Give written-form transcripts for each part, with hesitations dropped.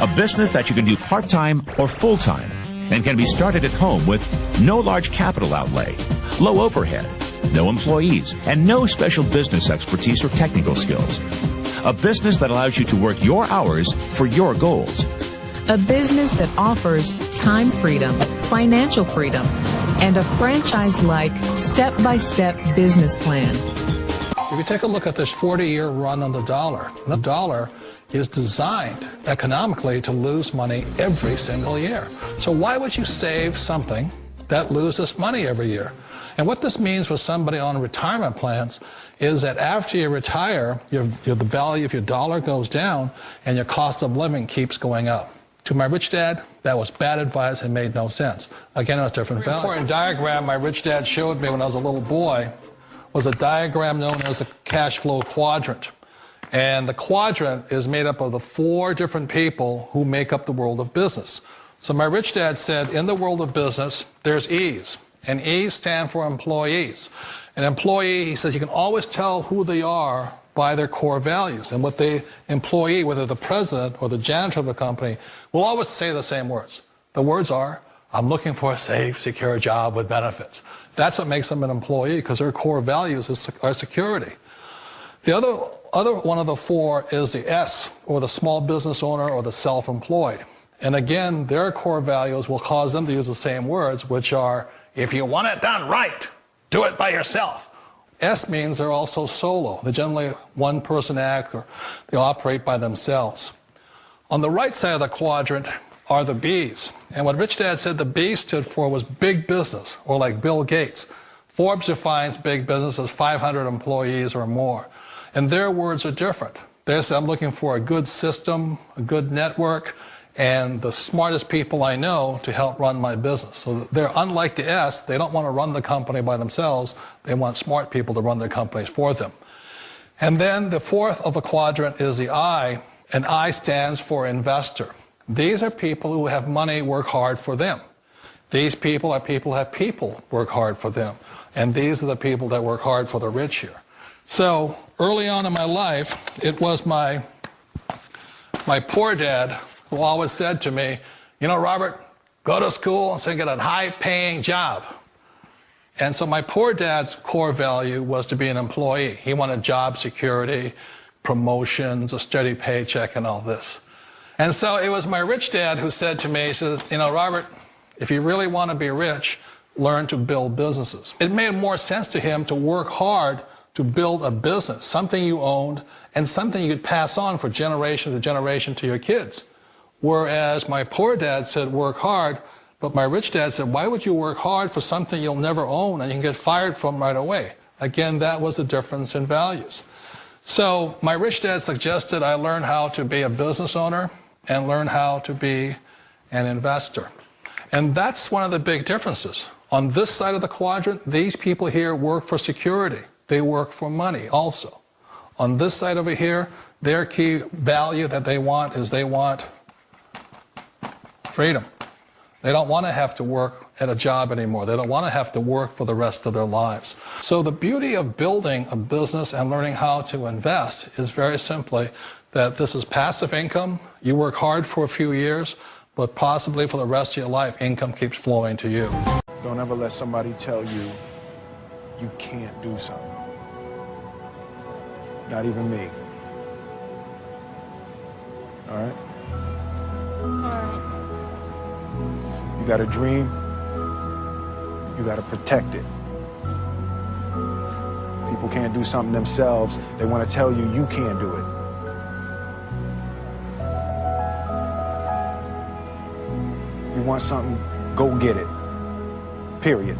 A business that you can do part-time or full-time and can be started at home with no large capital outlay, low overhead, no employees, and no special business expertise or technical skills. A business that allows you to work your hours for your goals. A business that offers time freedom, financial freedom, and a franchise-like, step-by-step business plan. If you take a look at this 40-year run on the dollar is designed economically to lose money every single year. So why would you save something that loses money every year? And what this means for somebody on retirement plans is that after you retire, the value of your dollar goes down and your cost of living keeps going up. To my rich dad, that was bad advice and made no sense. Again, it was different value. An important diagram my rich dad showed me when I was a little boy was a diagram known as a cash flow quadrant. And the quadrant is made up of the 4 different people who make up the world of business. So my rich dad said, in the world of business, there's E's. And E's stand for employees. An employee, he says, you can always tell who they are by their core values. And what the employee, whether the president or the janitor of the company, will always say the same words. The words are, I'm looking for a safe, secure job with benefits. That's what makes them an employee, because their core values are security. The other one of the 4 is the S, or the small business owner or the self-employed. And again, their core values will cause them to use the same words, which are, if you want it done right, do it by yourself. S means they're also solo. They're generally one-person act, or they operate by themselves. On the right side of the quadrant are the B's. And what Rich Dad said the B stood for was big business, or like Bill Gates. Forbes defines big business as 500 employees or more. And their words are different. They say, I'm looking for a good system, a good network, and the smartest people I know to help run my business. So they're unlike the S. They don't want to run the company by themselves. They want smart people to run their companies for them. And then the 4th of the quadrant is the I, and I stands for investor. These are people who have money work hard for them. These people are people who have people work hard for them. And these are the people that work hard for the rich here. So early on in my life, it was my poor dad who always said to me, you know, Robert, go to school and so get a high-paying job. And so my poor dad's core value was to be an employee. He wanted job security, promotions, a steady paycheck, and all this. And so it was my rich dad who said to me, he says, you know, Robert, if you really want to be rich, learn to build businesses. It made more sense to him to work hard to build a business, something you owned and something you could pass on for generation to generation to your kids. Whereas my poor dad said work hard, but my rich dad said, why would you work hard for something you'll never own and you can get fired from right away? Again, that was the difference in values. So my rich dad suggested I learn how to be a business owner and learn how to be an investor. And that's one of the big differences. On this side of the quadrant, these people here work for security. They work for money also. On this side over here, their key value that they want is they want freedom. They don't want to have to work at a job anymore. They don't want to have to work for the rest of their lives. So the beauty of building a business and learning how to invest is very simply that this is passive income. You work hard for a few years, but possibly for the rest of your life, income keeps flowing to you. Don't ever let somebody tell you you can't do something. Not even me. All right? You got a dream, you got to protect it. People can't do something themselves. They want to tell you you can't do it. You want something, go get it. Period.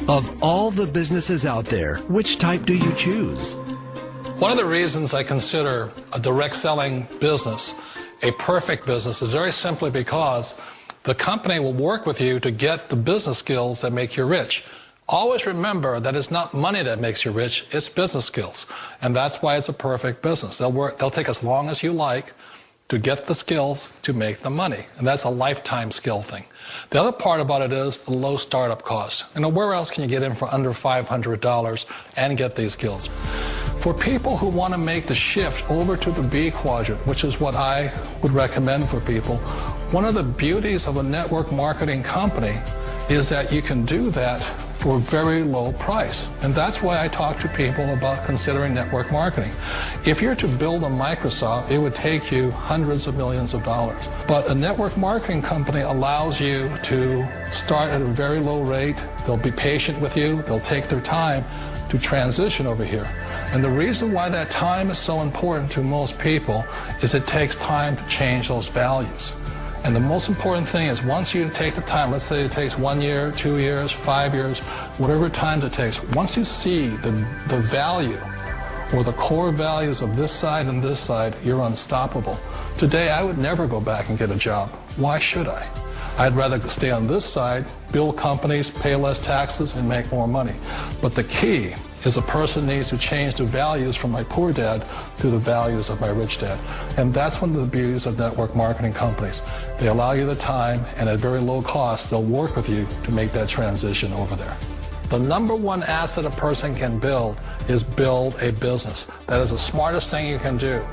Of all the businesses out there, which type do you choose? One of the reasons I consider a direct selling business a perfect business is very simply because the company will work with you to get the business skills that make you rich. Always remember that it's not money that makes you rich, it's business skills. And that's why it's a perfect business. They'll take as long as you like to get the skills to make the money. And that's a lifetime skill thing. The other part about it is the low startup cost. You know, where else can you get in for under $500 and get these skills? for people who want to make the shift over to the B quadrant, which is what I would recommend for people, one of the beauties of a network marketing company is that you can do that for a very low price. And that's why I talk to people about considering network marketing. If you're to build a Microsoft, it would take you hundreds of millions of dollars. But a network marketing company allows you to start at a very low rate. They'll be patient with you. They'll take their time to transition over here. And the reason why that time is so important to most people is it takes time to change those values. And the most important thing is once you take the time, let's say it takes 1 year, 2 years, 5 years, whatever time it takes, once you see the value or the core values of this side and this side, you're unstoppable. Today, I would never go back and get a job. Why should I? I'd rather stay on this side, build companies, pay less taxes, and make more money. But the key is a person needs to change the values from my poor dad to the values of my rich dad. And that's one of the beauties of network marketing companies. They allow you the time, and at very low cost, they'll work with you to make that transition over there. The number one asset a person can build is build a business. That is the smartest thing you can do.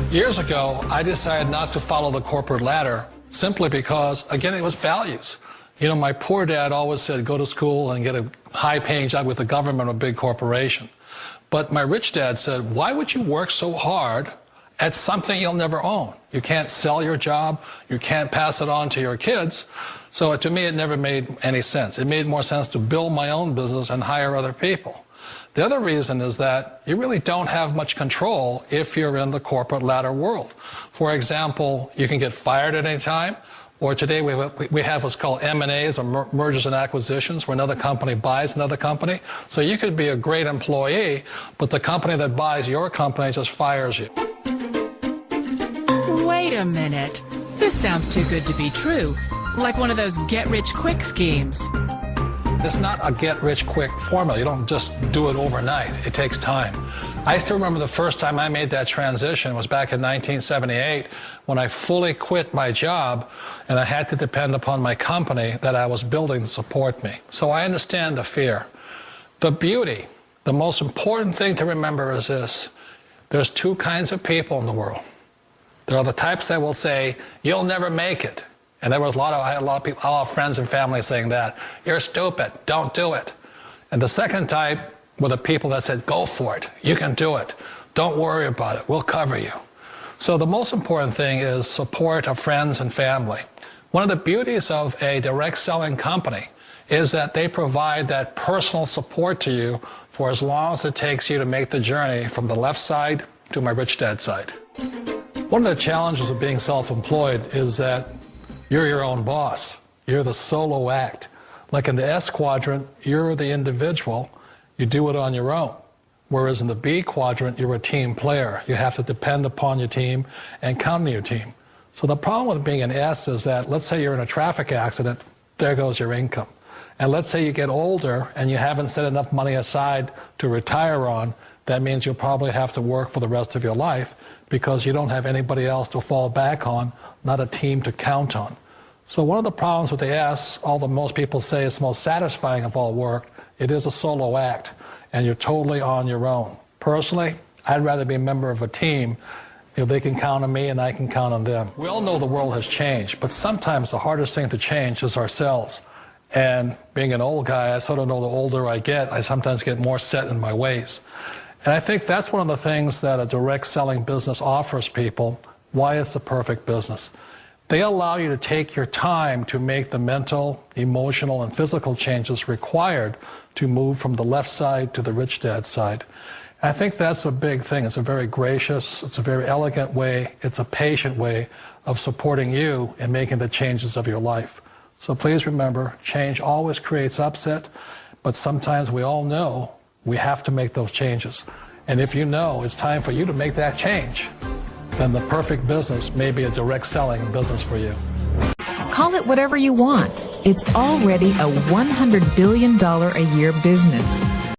Years ago, I decided not to follow the corporate ladder simply because, again, it was values. You know, my poor dad always said, go to school and get a high-paying job with the government or a big corporation. But my rich dad said, why would you work so hard at something you'll never own? You can't sell your job. You can't pass it on to your kids. So to me, it never made any sense. It made more sense to build my own business and hire other people. The other reason is that you really don't have much control if you're in the corporate ladder world. For example, you can get fired at any time. Or today we have what's called M&As, or mergers and acquisitions, where another company buys another company. So you could be a great employee, but the company that buys your company just fires you. Wait a minute. This sounds too good to be true. Like one of those get-rich-quick schemes. It's not a get-rich-quick formula. You don't just do it overnight. It takes time. I still remember the first time I made that transition was back in 1978 when I fully quit my job and I had to depend upon my company that I was building to support me. So I understand the fear. The beauty, the most important thing to remember is this. There's two kinds of people in the world. There are the types that will say, you'll never make it. And I had a lot of people, a lot of friends and family saying that. You're stupid, don't do it. And the second type were the people that said, go for it, you can do it. Don't worry about it, we'll cover you. So the most important thing is support of friends and family. One of the beauties of a direct selling company is that they provide that personal support to you for as long as it takes you to make the journey from the left side to my rich dad side. One of the challenges of being self-employed is that you're your own boss. You're the solo act. Like in the S quadrant, you're the individual. You do it on your own. Whereas in the B quadrant, you're a team player. You have to depend upon your team and count on your team. So the problem with being an S is that, let's say you're in a traffic accident, there goes your income. And let's say you get older and you haven't set enough money aside to retire on, that means you'll probably have to work for the rest of your life because you don't have anybody else to fall back on, not a team to count on. So one of the problems with the S, although most people say it's the most satisfying of all work, it is a solo act, and you're totally on your own. Personally, I'd rather be a member of a team. You know, they can count on me and I can count on them. We all know the world has changed, but sometimes the hardest thing to change is ourselves. And being an old guy, I sort of know the older I get, I sometimes get more set in my ways. And I think that's one of the things that a direct selling business offers people, why it's the perfect business. They allow you to take your time to make the mental, emotional, and physical changes required to move from the left side to the rich dad side. And I think that's a big thing. It's a very gracious, it's a very elegant way, it's a patient way of supporting you in making the changes of your life. So please remember, change always creates upset, but sometimes we all know we have to make those changes. And if you know it's time for you to make that change, then the perfect business may be a direct selling business for you. Call it whatever you want. It's already a $100 billion a year business.